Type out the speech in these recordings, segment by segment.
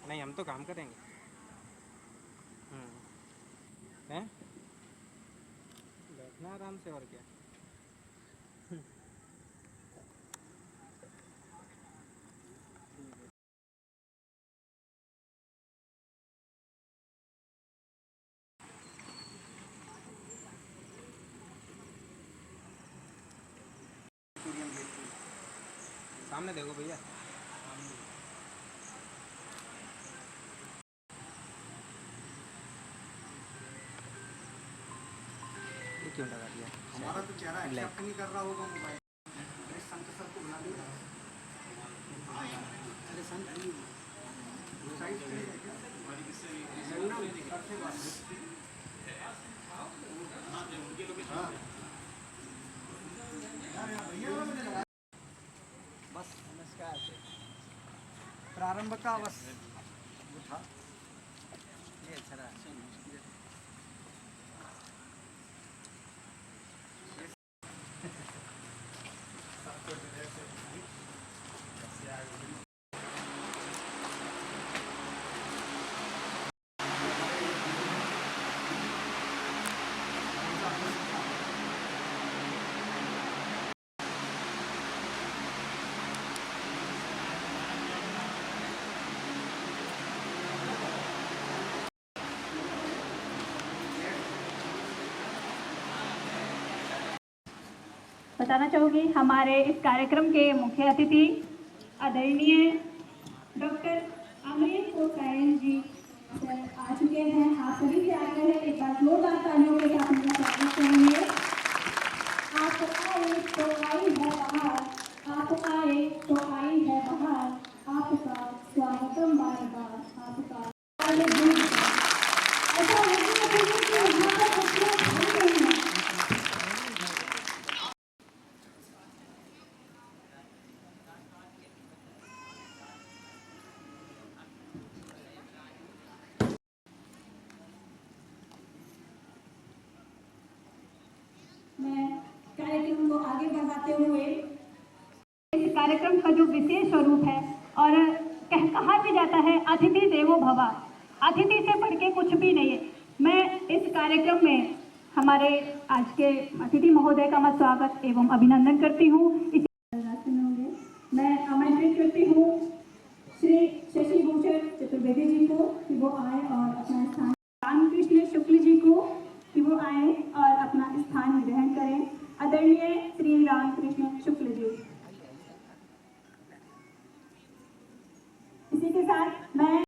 नहीं, हम तो काम करेंगे। हैं, बैठना आराम से, और क्या। सामने देखो भैया। ये क्यों लगा दिया? हमारा तो चेहरा एक्सेप्ट नहीं कर रहा होगा मोबाइल। अरे संत सर को बुला लिया। अरे संत जी साइड पे है क्या? सर से बात हाँ। बस नमस्कार। प्रारंभ का बस था ये अच्छा रहा। बताना चाहूँगी हमारे इस कार्यक्रम के मुख्य अतिथि आदरणीय डॉक्टर अमरीश कोसायन जी सर आ चुके हैं। आप सभी से आग्रह है एक बार जोरदार तालियों के साथ उनका स्वागत करेंगे। आप आए तो आई है बहार, आप आए तो आई है बहार, आपका स्वागतम बार बार, आपका ऐसा नहीं है कि यहाँ पर कुछ नहीं है। मैं कार्यक्रम को आगे बढ़ाते हुए इस कार्यक्रम का जो विशेष स्वरूप है और कहा भी जाता है अतिथि देवो भव, अतिथि से बढ़ के कुछ भी नहीं है। मैं इस कार्यक्रम में हमारे आज के अतिथि महोदय का मैं स्वागत एवं अभिनंदन करती हूँ। मैं आमंत्रित करती हूँ श्री शशि भूषण चतुर्वेदी जी को कि वो आए और अपना स्थान, रामकृष्ण शुक्ल जी को कि वो आए और अपना स्थान ग्रहण करें। आदरणीय श्री रामकृष्ण शुक्ल जी। इसी के साथ मैं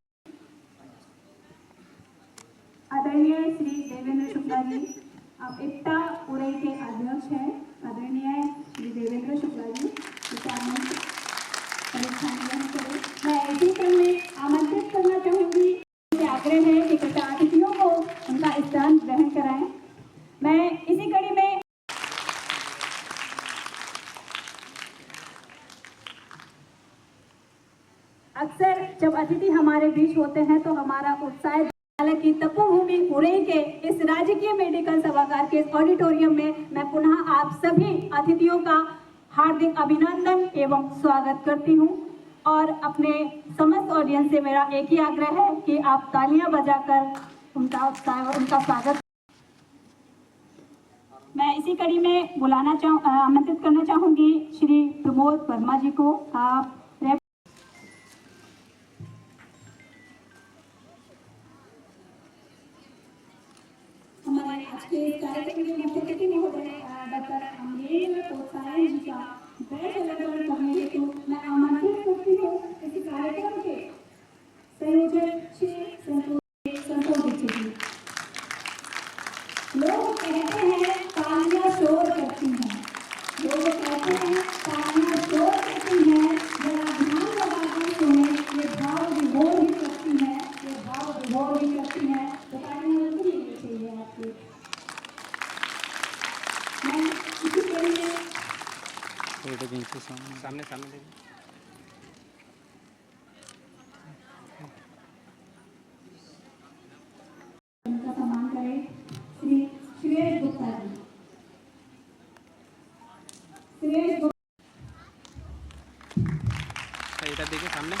आदरणीय श्री देवेंद्र शुक्ला जी, आप एकता उरई के अध्यक्ष हैं। आदरणीय श्री देवेंद्र शुक्ला जी मैं इसी क्रम में आमंत्रित करना चाहूंगी, आग्रह है कि कृपया अतिथियों को उनका स्थान ग्रहण कराएं। मैं इसी कड़ी में अक्सर जब अतिथि हमारे बीच होते हैं तो हमारा उत्साह, हालांकि तपोभूमि उरई के इस राजकीय मेडिकल सभागार के ऑडिटोरियम में मैं पुनः आप सभी अतिथियों का हार्दिक अभिनंदन एवं स्वागत करती हूं और अपने समस्त ऑडियंस से मेरा एक ही आग्रह है कि आप तालियां बजाकर उनका उत्साह और उनका स्वागत। मैं इसी कड़ी में आमंत्रित करना चाहूंगी श्री प्रमोद वर्मा जी को। आप हमारे आज के कार्यक्रम के मुख्य अतिथि महोदय डॉक्टर अमरीश कोसायन जी का बैच अलग करने हेतु मैं आमंत्रित करती हूँ इस कार्यक्रम के संयोजक श्री संतोष दीक्षित जी। लोग कहते हैं तालियां शोर करती हैं, लोग कहते हैं तालियां शोर करती हैं, जरा ध्यान लगाकर सुने, ये भाव विभोर भी करती हैं, ये भाव विभोर भी करती हैं। तो तालियां नहीं चाहिए आपकी। मैं इसी कड़ी में सामने सामने देखिए। उनका सम्मान करें श्री श्रेयस गुप्ता जी। श्रेयस गुप्ता इधर देखिए सामने।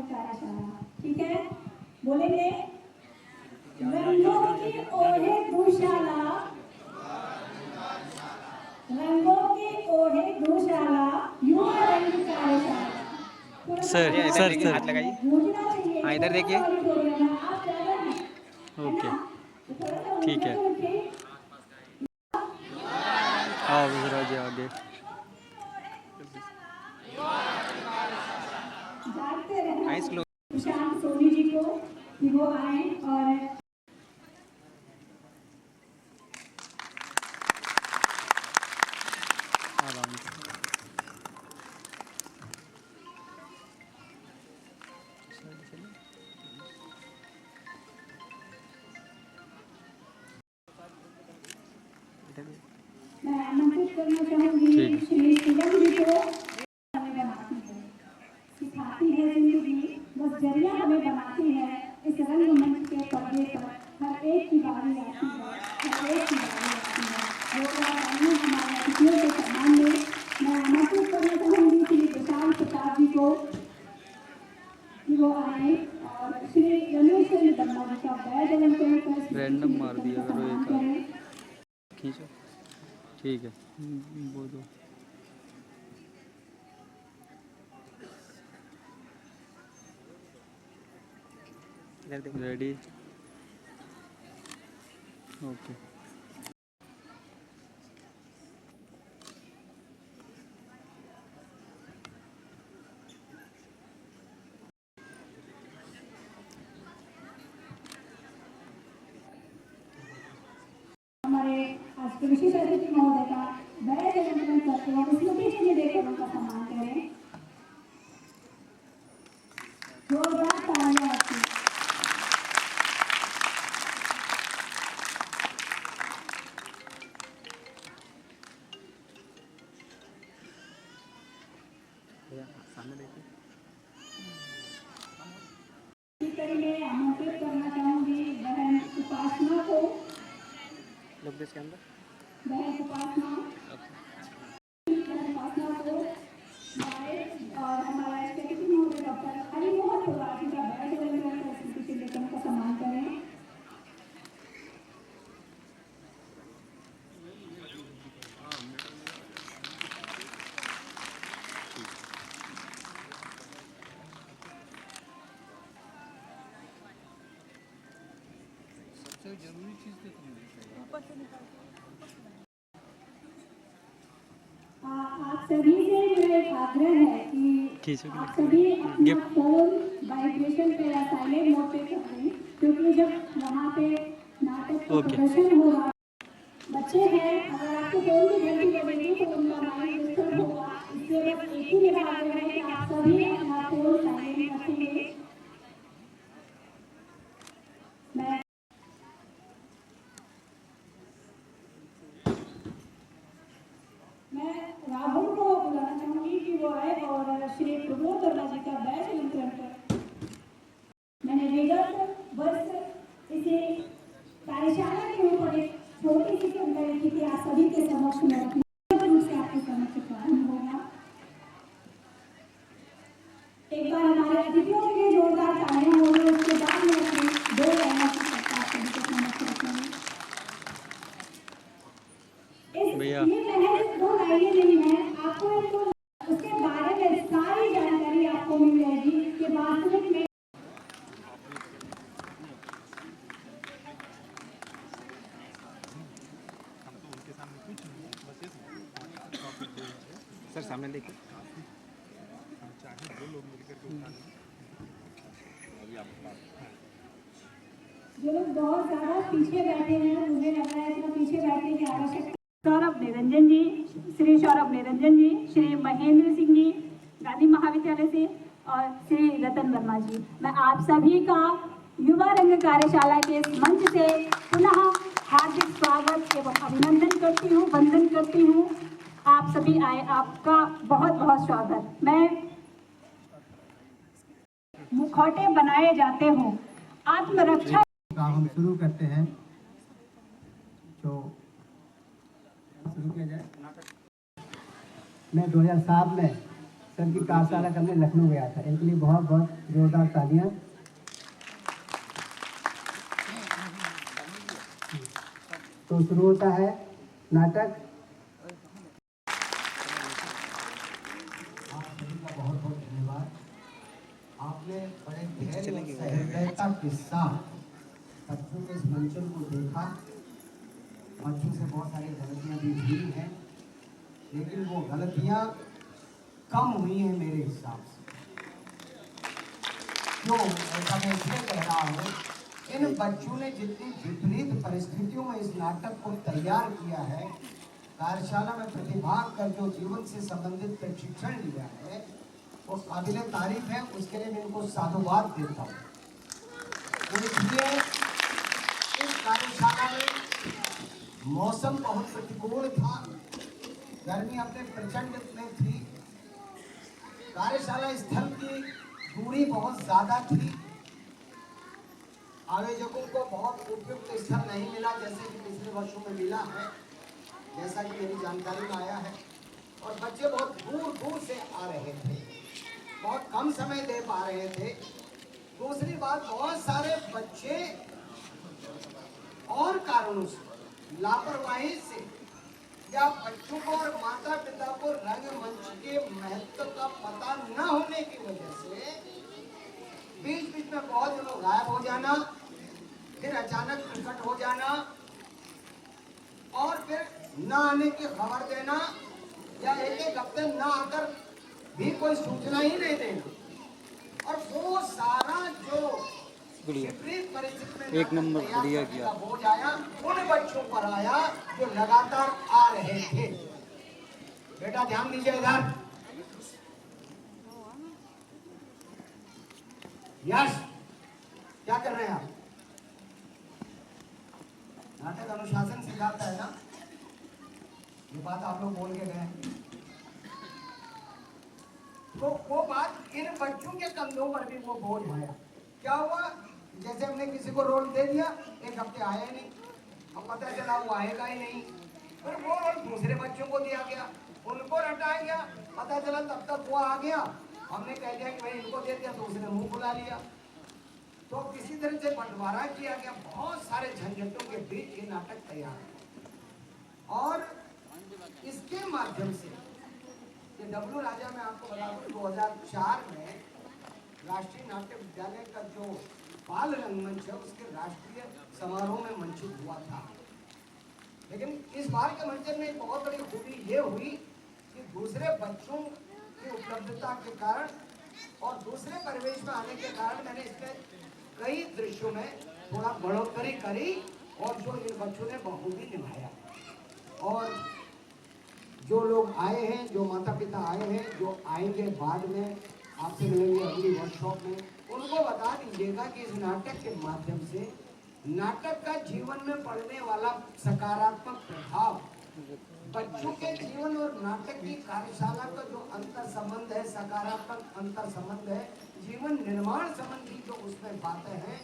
कार्यशाला। ठीक है, बोलेंगे रंगों की ओढ़े दुशाला, रंगों की ओढ़े दुशाला, युवा रंग कार्यशाला। सर इधर सर देखिए, सर हाथ लगाइए। गूंजना चाहिए। हाँ, इधर देखिए। ऑडिटोरियम में आप ज़्यादा हैं, है ओके, ना? तो थोड़ा सा ठीक ऊंचा है। तो उठिए। आओ जरा जी आगे। जागते रहना आइस क्लोज। प्रशांत सोनी जी को कि वो आए और आराम से। इधर देखिए। मैं आमंत्रित करना चाहूंगी ठीक है। श्री शिवम जी को। हमें बनाती है, सिखाती है जिंदगी, बस जरिया हमें बनाती है। इस रंगमंच के पर्दे पर हर एक की बारी आती है, हर एक की बारी आती है। जोरदार तालियां हमारे अतिथियों के सम्मान में। मैं आमंत्रित करना चाहूंगी श्री विशाल प्रसाद जी को कि वो आए और श्री रमेश चंद्र वर्मा जी का बैज अलंकरण कर रैंडम मार दिया करो सम्मान एक आध। करें। खींचो, ठीक है। वो दो इधर देखिए। Ready, okay. हमारे आज के विशेष अतिथि महोदय का बैज अलंकरण करते हैं, स्मृति चिन्ह देकर उनका सम्मान करें। जोरदार तालियां आपकी। भैया सामने देखिए। इसी तरह मैं आमंत्रित करना चाहूंगी बहन उपासना को। लोग देश के अंदर। बहन उपासना को आए और हमारा इसके अतिथि महोदय डॉक्टर हरिमोहन त्रिपाठी का बैज अलंकरण कर स्मृति चिन्ह देकर उनका सम्मान करें। आप सभी से मेरा एक आग्रह है कि खींचो आप सभी अपना गिफ्ट। फोन वाइब्रेशन पे या साइलेंट मोड पे कर दें, क्योंकि जब वहाँ पे नाटक का ओके। प्रदर्शन हो रहा, बच्चे हैं, अगर आपको फोन की घंटी बजेगी तो उनका माइंड डिस्टर्ब होगा। इसलिए बस एक ही मेरा आग्रह है कि आप सभी अपना फोन साइलेंट रखेंगे। मैं राहुल को बुलाना चाहूंगी कि वो आए और श्री प्रमोद वर्मा जी का बैज अलंकरण कर। मैंने विगत वर्ष इसे कार्यशाला के ऊपर एक छोटी सी कविता लिखी थी, आप सभी के समक्ष में रखने रूप से आपके समक्ष प्रारंभ होगा। एक बार हमारे अतिथियों के लिए जोरदार तालियां होंगी, उसके बाद में अपनी दो लाइनों की चर्चा आप सभी के समक्ष रखेंगे। भैया। ये महज दो लाइनें नहीं है, आपको इनको उसके बारे में सारी जानकारी आपको मिल जाएगी कि वास्तविक में सर सामने देखिए। जो लोग बहुत ज्यादा पीछे बैठे हैं, मुझे लग रहा है इतना पीछे बैठने की आवश्यकता। सौरभ निरंजन जी, श्री सौरभ निरंजन जी, श्री महेंद्र सिंह जी गांधी महाविद्यालय से और श्री रतन वर्मा जी, मैं आप सभी का युवा रंग कार्यशाला के इस मंच से पुनः हार्दिक स्वागत एवं अभिनंदन करती हूँ, वंदन करती हूँ। आप सभी आए, आपका बहुत बहुत स्वागत। मैं मुखौटे बनाए जाते हो, आत्मरक्षा का हम शुरू करते हैं। जो शुरू किया जाए। मैं 2007 में सर की कार्यशाला करने लखनऊ गया था। इनके लिए बहुत बहुत जोरदार तालियां। तो शुरू होता है नाटक। आप सभी का बहुत बहुत धन्यवाद। आपने बड़े धैर्य और सहृदयता के साथ बच्चों के इस मंचन को देखा। बच्चों से बहुत सारी गलतियां भी हुई हैं, लेकिन वो गलतियां कम हुई हैं मेरे हिसाब से। क्यों ऐसा मैं इसलिए कह रहा हूँ, इन बच्चों ने जितनी विपरीत परिस्थितियों में इस नाटक को तैयार किया है, कार्यशाला में प्रतिभाग कर जो जीवन से संबंधित प्रशिक्षण लिया है, वो काबिल तारीफ है। उसके लिए मैं इनको साधुवाद देता हूँ। इसलिए इस कार्यशाला में मौसम बहुत प्रतिकूल था, गर्मी अपने प्रचंड में थी, कार्यशाला स्थल की दूरी बहुत ज्यादा थी, आयोजकों को बहुत उपयुक्त स्थल नहीं मिला जैसे कि पिछले वर्षों में मिला है, जैसा कि मेरी जानकारी में आया है। और बच्चे बहुत दूर दूर से आ रहे थे, बहुत कम समय दे पा रहे थे। दूसरी बात, बहुत सारे बच्चे और कारणों से, लापरवाही से या बच्चों को और माता पिता को रंगमंच के महत्व का पता न होने की वजह से बीच बीच में बहुत दिनों गायब हो जाना, फिर अचानक प्रकट हो जाना और फिर न आने की खबर देना या एक हफ्ते न आकर भी कोई सूचना ही नहीं देना। और वो सारा जो विपरीत परिस्थिति में एक नंबर बढ़िया किया बोझ आया उन बच्चों पर आया जो लगातार आ रहे थे। बेटा ध्यान दीजिए इधर। यश, क्या कर रहे हैं आप? नाटक अनुशासन सिखाता है ना, ये बात आप लोग बोल के गए। तो वो बात इन बच्चों के कंधों पर भी वो बोझ आया। क्या हुआ? जैसे हमने किसी को रोल दे दिया, एक हफ्ते आया नहीं, अब पता चला वो आएगा ही नहीं, फिर वो रोल दूसरे बच्चों को दिया गया, उनको हटाया गया, पता चला तब तक वो आ गया, हमने कह दिया कि भाई इनको दे दिया, तो उसने मुंह बुला लिया। तो किसी तरह से बंटवारा किया गया। बहुत सारे झंझटों के बीच ये नाटक तैयार है। और इसके माध्यम से ये डब्ल्यू राजा में आपको बता दूं, 2004 में राष्ट्रीय नाट्य विद्यालय का जो बाल रंगमंच है उसके राष्ट्रीय समारोह में मंचित हुआ था। लेकिन इस बार के मंचन में एक बहुत बड़ी खूबी ये हुई कि दूसरे बच्चों की उपलब्धता के कारण और दूसरे परिवेश में आने के कारण मैंने इसमें कई दृश्यों में थोड़ा बढ़ोतरी करी और जो इन बच्चों ने बखूबी निभाया। और जो लोग आए हैं, जो माता पिता आए हैं, जो आएंगे बाद में आपसे मिलेंगे अगली वर्कशॉप में, उनको बता दीजिएगा कि इस नाटक के माध्यम से नाटक का जीवन में पड़ने वाला सकारात्मक प्रभाव, बच्चों के जीवन और नाटक की कार्यशाला का जो अंतर संबंध है, सकारात्मक अंतर संबंध है, जीवन निर्माण संबंधी जो उसमें बातें हैं,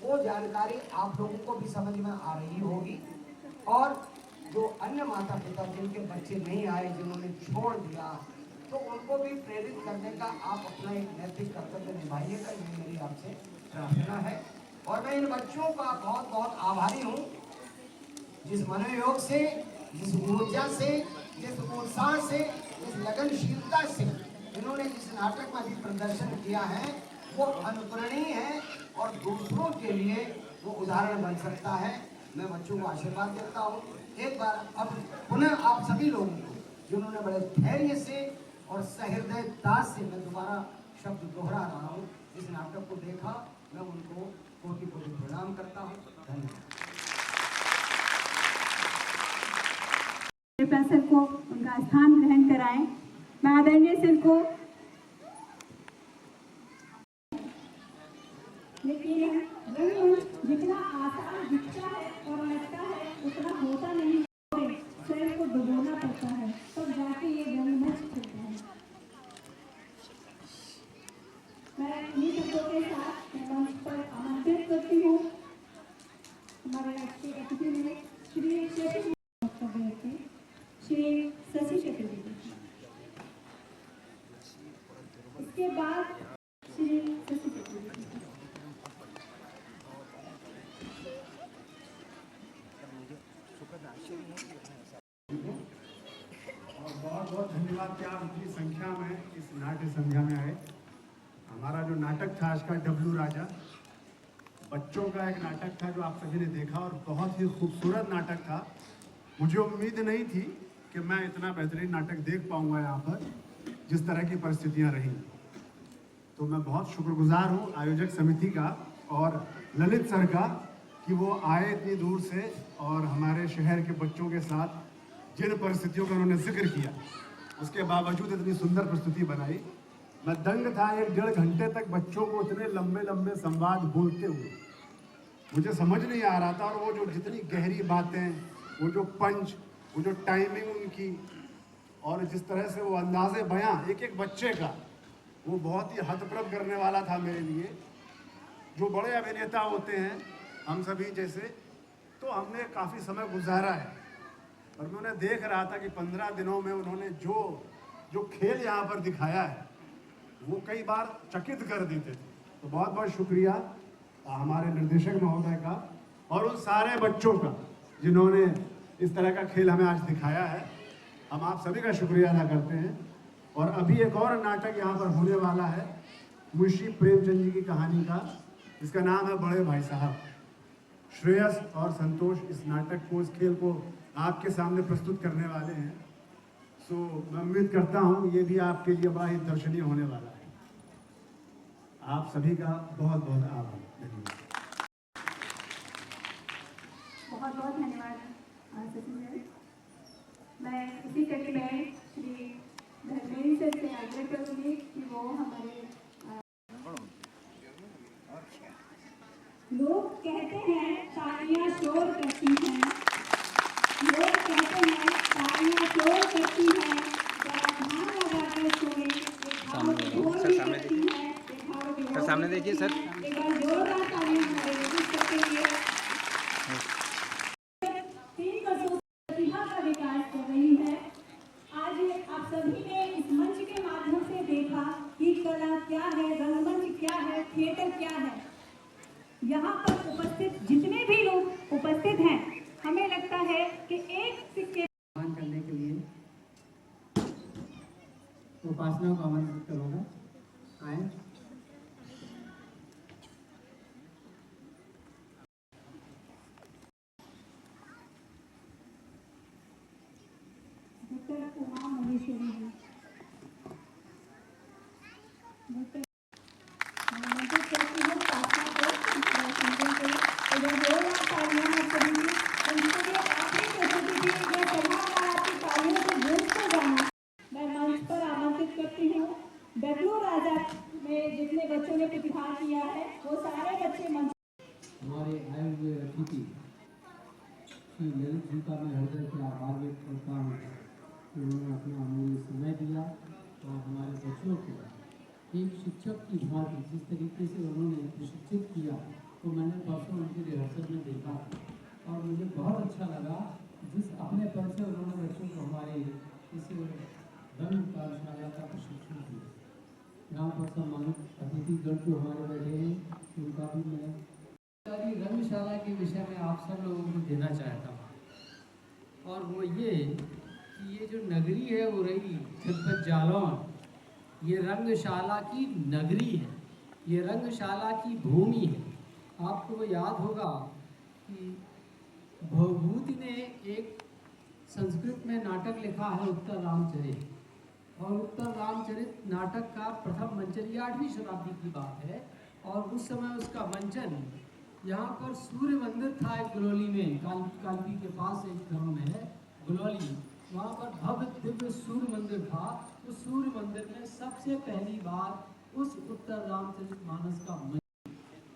वो जानकारी आप लोगों को भी समझ में आ रही होगी। और जो अन्य माता पिता जिनके बच्चे नहीं आए, जिन्होंने छोड़ दिया, तो उनको भी प्रेरित करने का आप अपना एक नैतिक कर्तव्य निभाइएगा, ये मेरी आपसे प्रार्थना है। और मैं इन बच्चों का बहुत बहुत आभारी हूँ, जिस मनोयोग से, जिस ऊर्जा से, जिस उत्साह से, जिस लगनशीलता से इन्होंने इस नाटक में भी प्रदर्शन किया है, वो अनुकरणीय है और दूसरों के लिए वो उदाहरण बन सकता है। मैं बच्चों को आशीर्वाद देता हूँ। एक बार अब पुनः आप सभी लोगों को जिन्होंने बड़े धैर्य से और सहृदयता से, मैं दोबारा शब्द दोहरा रहा हूँ, इस नाटक को देखा, मैं उनको कोटि कोटि प्रणाम करता हूँ। धन्यवाद। कृपया सर को उनका स्थान ग्रहण कराएं। मैं आदरणीय सर को, लेकिन जितना आसान दिखता है और लगता है उतना होता नहीं, सर को डुबोना पड़ता है, तब जाके ये रंगमंच खुलता है। मैं इन्हीं शब्दों के साथ मंच पर आमंत्रित करती हूँ हमारे राष्ट्रीय अतिथि में श्री शशि श्री शशि चतुर्वेदी। बाद श्री शशि चतुर्वेदी। और बहुत बहुत धन्यवाद कि आप इतनी संख्या में इस नाट्य संध्या में आए। हमारा जो नाटक था आज का डब्लू राजा, बच्चों का एक नाटक था जो आप सभी ने देखा और बहुत ही खूबसूरत नाटक था। मुझे उम्मीद नहीं थी कि मैं इतना बेहतरीन नाटक देख पाऊंगा यहाँ पर, जिस तरह की परिस्थितियाँ रहीं। तो मैं बहुत शुक्रगुजार हूँ आयोजक समिति का और ललित सर का कि वो आए इतनी दूर से और हमारे शहर के बच्चों के साथ जिन परिस्थितियों का उन्होंने जिक्र किया, उसके बावजूद इतनी सुंदर प्रस्तुति बनाई। मैं दंग था 1-1.5 घंटे तक बच्चों को इतने लंबे लंबे संवाद बोलते हुए, मुझे समझ नहीं आ रहा था। और वो जो जितनी गहरी बातें, वो जो पंच, वो जो टाइमिंग उनकी, और जिस तरह से वो अंदाज़े बयां एक एक बच्चे का, वो बहुत ही हतप्रभ करने वाला था मेरे लिए। जो बड़े अभिनेता होते हैं हम सभी जैसे, तो हमने काफ़ी समय गुजारा है और मैं उन्हें देख रहा था कि 15 दिनों में उन्होंने जो खेल यहाँ पर दिखाया है वो कई बार चकित कर देते थे। तो बहुत बहुत शुक्रिया हमारे निर्देशक महोदय का और उन सारे बच्चों का जिन्होंने इस तरह का खेल हमें आज दिखाया है। हम आप सभी का शुक्रिया अदा करते हैं। और अभी एक और नाटक यहाँ पर होने वाला है मुंशी प्रेमचंद जी की कहानी का, जिसका नाम है बड़े भाई साहब। श्रेयस और संतोष इस नाटक को, इस खेल को आपके सामने प्रस्तुत करने वाले हैं। सो मैं उम्मीद करता हूँ ये भी आपके लिए बड़ा ही दर्शनीय होने वाला है। आप सभी का बहुत बहुत आभार। धन्यवाद। बहुत बहुत धन्यवाद शशि सर। मैं इसी कड़ी में श्री धर्मेंद्र सर से आग्रह करूँगी कि वो हमारे लोग कहते हैं तालियां शोर करती हैं, लोग कहते हैं तालियां शोर करती हैं, जरा ध्यान लगाकर सुने, एक भाव विभोर भी करती है, एक भाव विभोर सर सामने देखिए सर। एक बार जोरदार तालियां हमारे लोग करते हुए 3 वर्षों से प्रतिभा का विकास कर रही है। आज आप सभी ने इस मंच के माध्यम से देखा कि कला क्या है, रंगमंच क्या है, थिएटर क्या है। यहाँ पर उपस्थित जितने भी लोग उपस्थित हैं, हमें लगता है कि एक सिक्के करने के लिए उपासना को आमंत्रित करूँगा, आए। डॉक्टर उमा महेश्वरी जी, डॉक्टर डब्लू राजा में जितने बच्चों ने प्रतिभा किया है वो सारे बच्चे मंच। हमारे आए हुए अतिथि श्री ललित जी का मैं हृदय से आभार व्यक्त करता हूँ कि उन्होंने अपना अमूल्य समय दिया और हमारे बच्चों को एक शिक्षक की भांति जिस तरीके से उन्होंने प्रशिक्षित किया, तो मैंने परसों उनके रिहर्सल में देखा और मुझे बहुत अच्छा लगा जिस अपने पर से उन्होंने बच्चों को हमारे इस रंग कार्यशाला का प्रशिक्षण दिया। यहाँ पर सम्मानित अतिथिगण जो हमारे बैठे हैं उनका भी मैं रंगशाला के विषय में आप सब लोगों को देना चाहता हूँ। और वो ये कि ये जो नगरी है वो रही जनपद जालौन, ये रंगशाला की नगरी है, ये रंगशाला की भूमि है। आपको वो याद होगा कि भवभूति ने एक संस्कृत में नाटक लिखा है उत्तर रामचरित, और उत्तर रामचरित नाटक का प्रथम मंचन 8वीं शताब्दी की बात है। और उस समय उसका मंचन यहाँ पर सूर्य मंदिर था एक गुलौली में, कालपी के पास एक गांव है गुलौली, वहाँ पर भव्य दिव्य सूर्य मंदिर था। उस सूर्य मंदिर में सबसे पहली बार उस उत्तर रामचरित मानस का मंचन।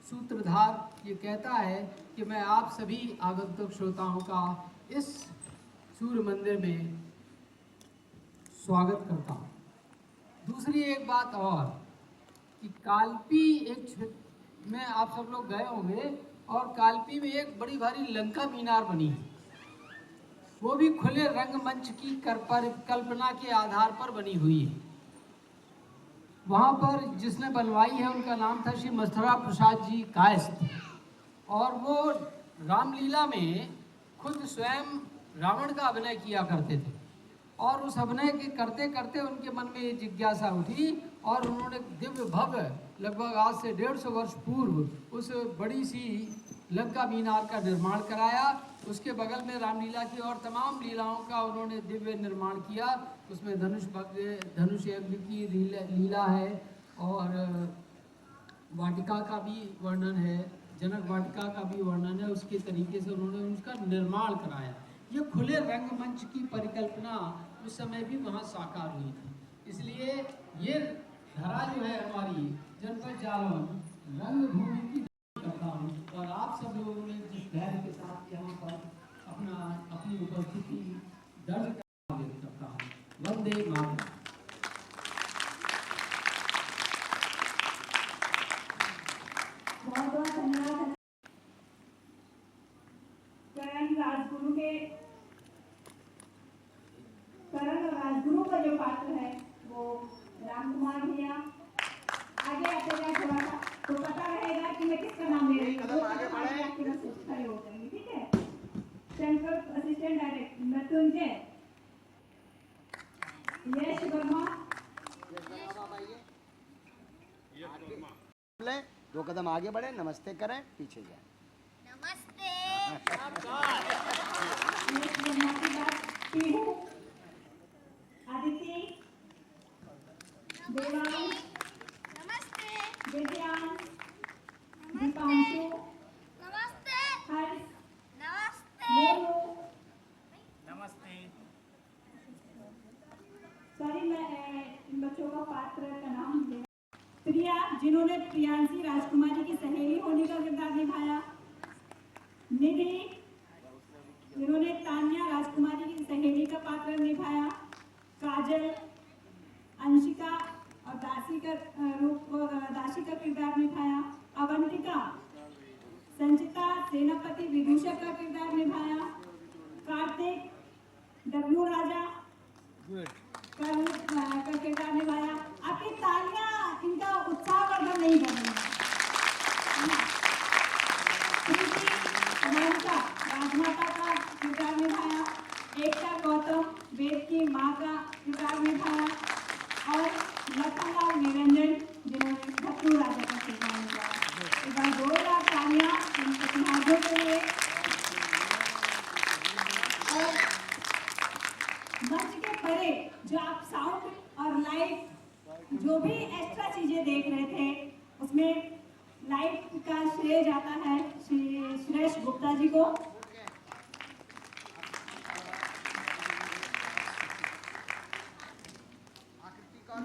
सूत्रधार ये कहता है कि मैं आप सभी आगंतुक श्रोताओं का इस सूर्य मंदिर में स्वागत करता हूँ। दूसरी एक बात और कि कालपी एक में आप सब लोग गए होंगे और कालपी में एक बड़ी भारी लंका मीनार बनी है, वो भी खुले रंगमंच की कल्पना के आधार पर बनी हुई है। वहाँ पर जिसने बनवाई है उनका नाम था श्री मथुरा प्रसाद जी कायस्थ, और वो रामलीला में खुद स्वयं रावण का अभिनय किया करते थे। और उस अभिनय के करते करते उनके मन में ये जिज्ञासा उठी और उन्होंने दिव्य भव्य लगभग आज से 150 वर्ष पूर्व उस बड़ी सी लंका मीनार का निर्माण कराया। उसके बगल में रामलीला की और तमाम लीलाओं का उन्होंने दिव्य निर्माण किया। उसमें धनुष यज्ञ की लीला है और वाटिका का भी वर्णन है, जनक वाटिका का भी वर्णन है। उसके तरीके से उन्होंने उसका निर्माण कराया। ये खुले रंगमंच की परिकल्पना उस समय भी वहाँ साकार हुई थी। इसलिए ये धरा जो है हमारी जनपद जालौन रंगभूमि की करता हूँ, और आप सब लोगों ने जिस धैर्य के साथ यहाँ पर अपनी उपस्थिति दर्ज करता हूँ। वंदे मातरम। बहुत बहुत धन्यवाद। करण राजगुरु का जो पात्र है वो राम कुमार भैया आगे आते जाए थोड़ा सा तो पता रहेगा कि मैं किसका नाम ले रही हूँ। खड़े हो जाएंगे, ठीक है। सेंट्रल असिस्टेंट डायरेक्टर मृत्युंजय, यश वर्मा, दो कदम आगे बढ़े, नमस्ते करें, पीछे जाए। नमस्ते। यश वर्मा के बाद पीहू, आदित्य, देवांश, नमस्ते। दिव्यांश, दीपांशु, नमस्ते। हर्ष, नमस्ते। मोनू। नमस्ते। सॉरी, मैं इन बच्चों का पात्र का नाम ले। प्रिया, जिन्होंने प्रियांशी राजकुमारी की सहेली होने का किरदार निभाया। निधि, जिन्होंने तान्या राजकुमारी की सहेली का पात्र निभाया। काजल, अंशिका और दासी का किरदार निभाया। अवंतिका, संचिता सेनापति विदूषक का किरदार निभाया। कार्तिक, डब्लू राजा का किरदार निभाया। आपकी तालियां इनका उत्साहवर्धन नहीं कर रही है। मोनिका, राजमाता का किरदार निभाया। एकता गौतम, वेद की माँ का किरदार निभाया। और लखनलाल निरंजन, जिन्होंने डब्लू राजा का किरदार निभाया। एक बार जोरदार तालियां इन प्रतिभागियों के लिए। और मंच के परे जो आप साउंड और लाइट जो भी एक्स्ट्रा चीजें देख रहे थे उसमें लाइट का श्रेय जाता है श्री सुरेश गुप्ता जी को।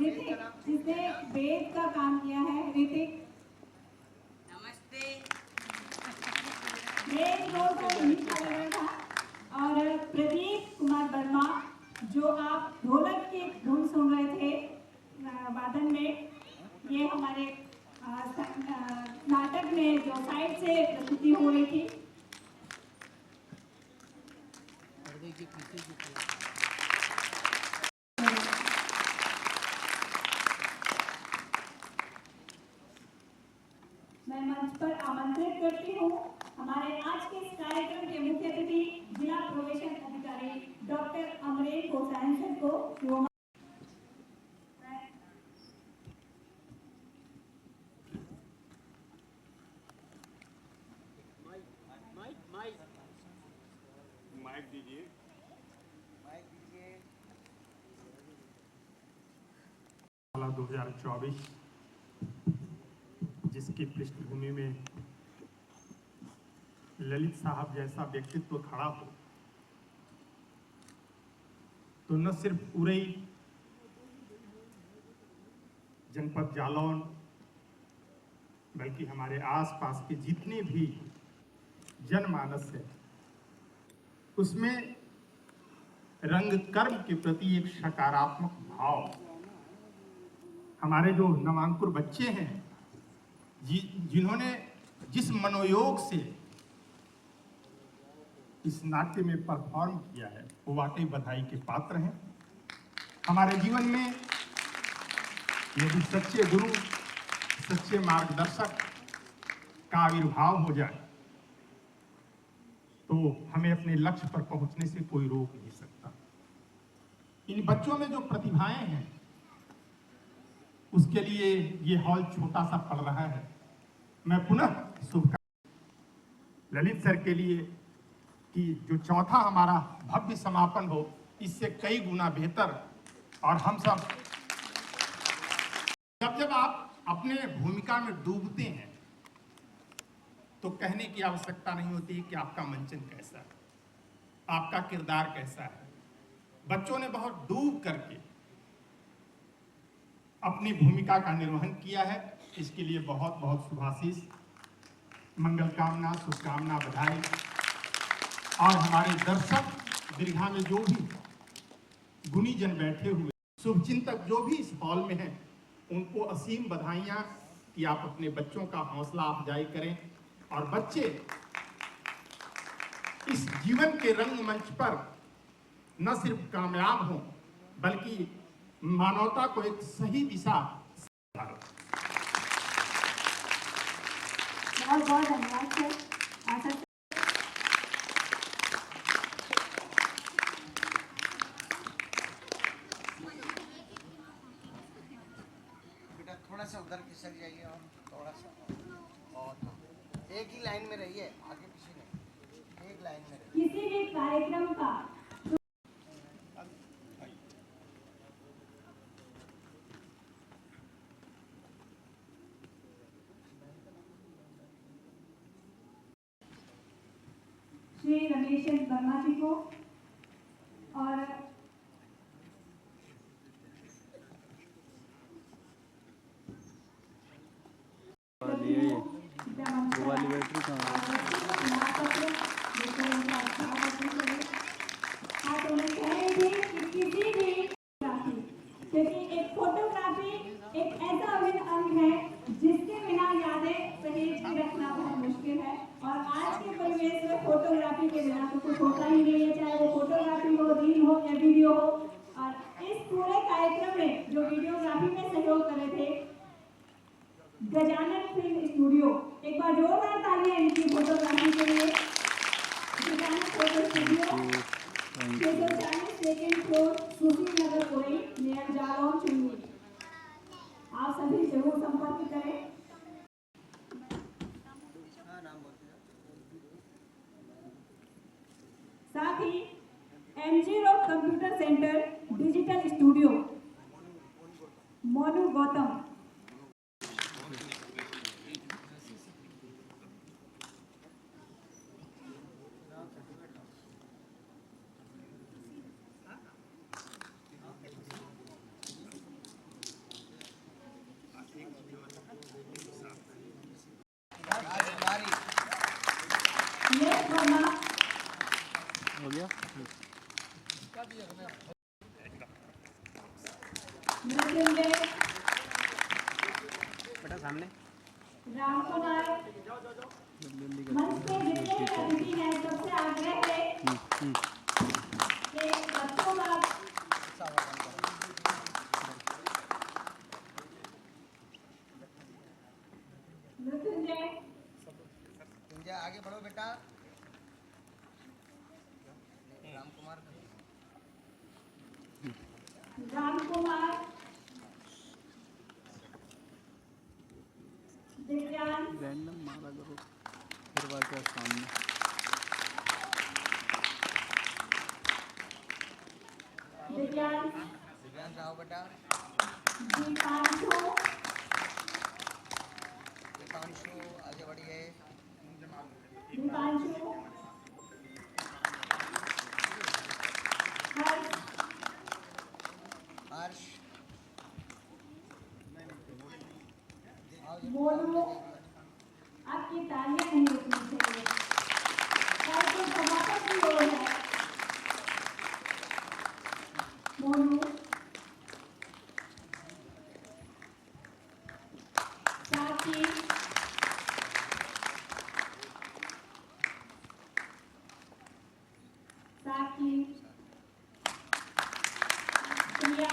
ऋतिक, जिसने वेद का काम किया है, ऋतिक। नमस्ते। मेन रोल तो उन्हीं का लग रहा था। और प्रदीप कुमार वर्मा, जो आप ढोलक की धुन सुन रहे थे वादन में, ये हमारे नाटक में जो साइड से प्रस्तुति हो रही थी। मैं मंच पर आमंत्रित करती हूँ हमारे आज के इस कार्यक्रम के मुख्य अतिथि जिला प्रोबेशन अधिकारी डॉक्टर अमरेश गोसाइन सर को। माइक दीजिए। 2024 जिसकी पृष्ठभूमि में ललित साहब जैसा व्यक्तित्व खड़ा हो तो न सिर्फ पूरे जनपद जालौन बल्कि हमारे आसपास के जितने भी जनमानस है उसमें रंग कर्म के प्रति एक सकारात्मक भाव, हमारे जो नवांकुर बच्चे हैं जिन्होंने जिस मनोयोग से इस नाट्य में परफॉर्म किया है वो वाकई बधाई के पात्र हैं। हमारे जीवन में यदि सच्चे गुरु, सच्चे मार्गदर्शक का आविर्भाव हो जाए तो हमें अपने लक्ष्य पर पहुंचने से कोई रोक नहीं सकता। इन बच्चों में जो प्रतिभाएं हैं उसके लिए ये हॉल छोटा सा पड़ रहा है। मैं पुनः शुभकामनाएं ललित सर के लिए कि जो चौथा हमारा भव्य समापन हो, इससे कई गुना बेहतर। और हम सब जब आप अपने भूमिका में डूबते हैं तो कहने की आवश्यकता नहीं होती कि आपका मंचन कैसा है, आपका किरदार कैसा है। बच्चों ने बहुत डूब करके अपनी भूमिका का निर्वहन किया है। इसके लिए बहुत बहुत शुभाशीष, मंगल कामना, शुभकामना, बधाई। और हमारे दर्शक दीर्घा में जो भी गुणीजन बैठे हुए, शुभचिंतक जो भी इस हॉल में हैं, उनको असीम बधाइयाँ कि आप अपने बच्चों का हौसला अफजाई करें और बच्चे इस जीवन के रंगमंच पर न सिर्फ कामयाब हों बल्कि मानवता को एक सही दिशा। बहुत बहुत धन्यवाद सर। आशा बेटा थोड़ा सा उधर खिसक जाइए और थोड़ा सा और एक ही लाइन में रहिए, आगे पीछे नहीं, एक लाइन में रहिए। किसी भी कार्यक्रम का श्री रमेश वर्मा जी को और वो वाली बैटरी कहाँ क्योंकि एक फोटोग्राफी एक ऐसा अभिन्न अंग है जिसके बिना यादें सहेज के रखना बहुत मुश्किल है। और आज के परिवेश में फोटोग्राफी के बिना तो कुछ होता ही नहीं है, चाहे वो फोटोग्राफी हो, रील हो या वीडियो हो। और इस पूरे कार्यक्रम में जो वीडियोग्राफी में सहयोग करे थे गजानन फिल्म स्टूडियो, एक बार जोरदार तालियां इनकी फोटोग्राफी के लिए। Gajanan photo studio, 640 second floor, Sushil Nagar Orai, near Jalaun चुनरी। आप सभी जरूर संपर्क करें। साथ ही MG road computer centre digital studio, Monu Gautam. हो गया? बेटा सामने राम कुमार मंच पे जितने भी अतिथि हैं सबसे आग्रह है कि बच्चों का मृत्युंजय आगे बढ़ो बेटा। राम कुमार, दिव्यांश, रैंडम मारा करो फिर वाक्य सामने। दिव्यांश आओ बेटा। दीपांशु, आगे बढ़िए। दीपांशु, हर्ष, मोनू, आपकी तालियां नहीं रुकनी चाहिए, कार्यक्रम समापन की ओर है। मोनू, साथी, साकी, प्रिया,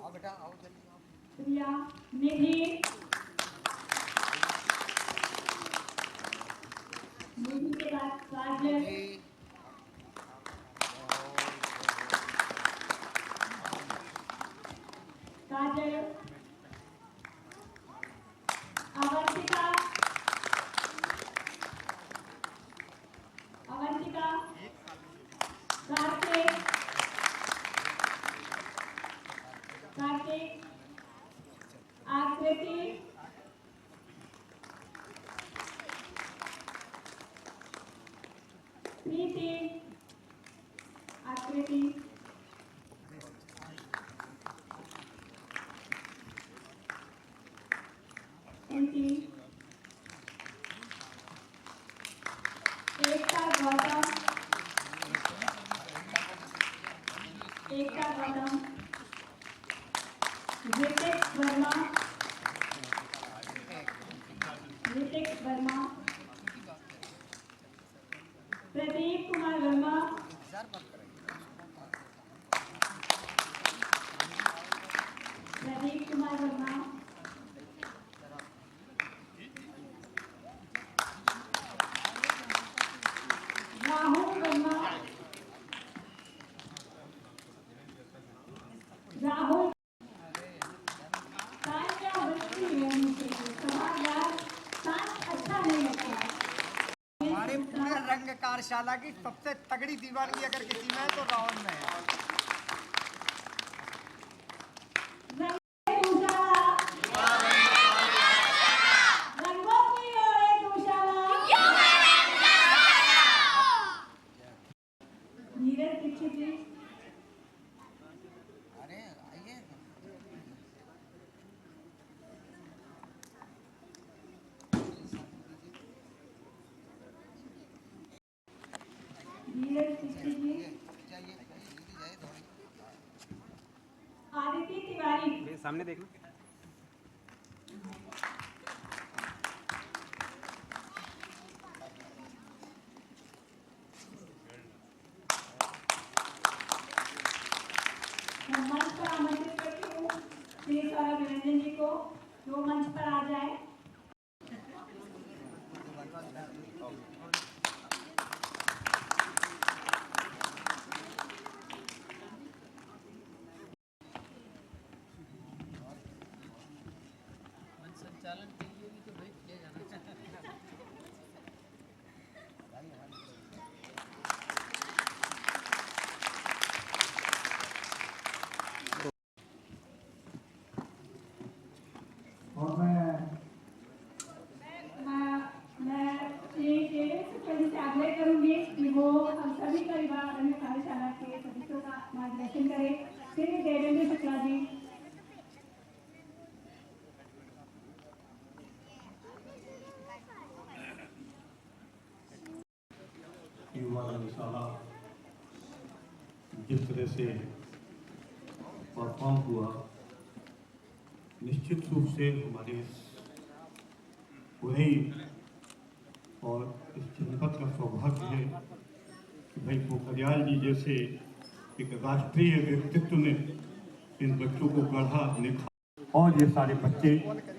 प्रिया, निधि, निधि के बाद काजल, काजल, अवंतिका, अवंतिका, कार्तिक, कार्तिक, आकृति, प्रीति, आकृति, प्रीति, एकता गौतम, एकता गौतम, ऋतिक वर्मा, ऋतिक वर्मा, प्रदीप कुमार वर्मा, प्रदीप कुमार वर्मा, राहुल वर्मा, राहुल अच्छा नहीं लगता। हमारे पूरे रंग कार्यशाला की सबसे तगड़ी दीवानी अगर किसी में है तो रावण में है। रंगों की ओर एक उजाला। नीरज दीक्षित जी, अरे आइए नीरज दीक्षित जी, आदित्य तिवारी, सामने देखना। मैं मंच पर आमंत्रित करती हूँ श्री सौरभ निरंजन जी को, जो मंच पर आ जाए। और मैं से आग्रह करूंगी कि वो हम सभी परिवार अन्य कार्यशाला के सदस्यों का मार्गदर्शन करें। श्री देवेंद्र शुक्ला जी। युवा कार्यशाला जिस तरह से परफॉर्म हुआ, निश्चित रूप से हमारे पूरे और इस जनपद का सौभाग्य है कि भाई पोखरियाल जी जैसे एक राष्ट्रीय व्यक्तित्व ने इन बच्चों को गढ़ा निखारा, और ये सारे बच्चे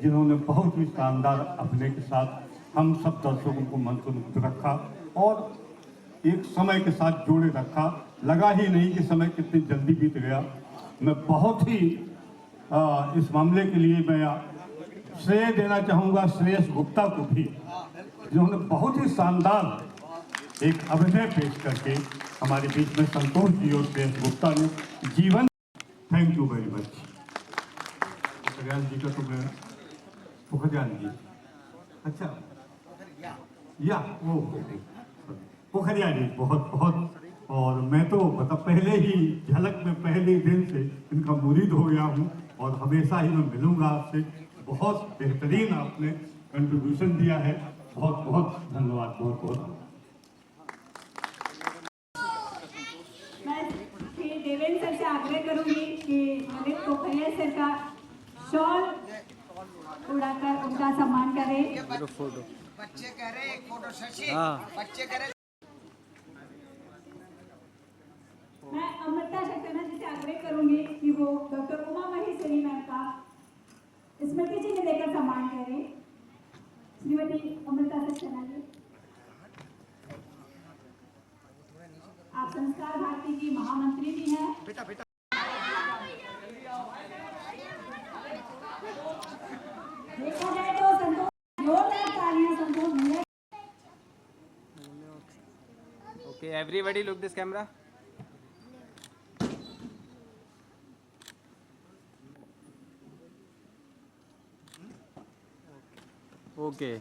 जिन्होंने बहुत ही शानदार अपने के साथ हम सब दर्शकों को मंत्रमुग्ध रखा और एक समय के साथ जोड़े रखा। लगा ही नहीं कि समय कितनी जल्दी बीत गया। मैं बहुत ही इस मामले के लिए मैं श्रेय देना चाहूँगा श्रेयस गुप्ता को भी, जिन्होंने बहुत ही शानदार एक अभिनय पेश करके हमारे बीच में संतोष जी और श्रेयस गुप्ता ने जीवन। Thank you very much. Pokhriyal ji का तो मैं पोखरियाल जी, अच्छा या वो पोखरियाल जी बहुत बहुत, और मैं तो मतलब पहले ही झलक में पहले ही दिन से इनका मुरीद हो गया हूँ और हमेशा ही मैं मिलूंगा आपसे। बहुत बेहतरीन आपने कंट्रीब्यूशन दिया है, बहुत बहुत धन्यवाद, बहुत बहुत। मैं श्री देवेंद्र सर से आग्रह करूंगी कि ललित पोखरिया सर का शॉल उड़ाकर उनका सम्मान करें। फोटो बच्चे कह रहे एक फोटो शशि, हाँ। बच्चे कह रहे। मैं अमृता शक्तिना जी से आग्रह करूंगी कि वो डॉक्टर उमा महेश श्री मैम का स्मृति चिन्ह देकर सम्मान करें। श्रीमती अमृता सक्सेना जी, आप संस्कार भारती की महामंत्री भी हैं। देखा जाए तो संतोष, जोरदार तालियां संतोष भैया। Okay, everybody look this camera. Okay.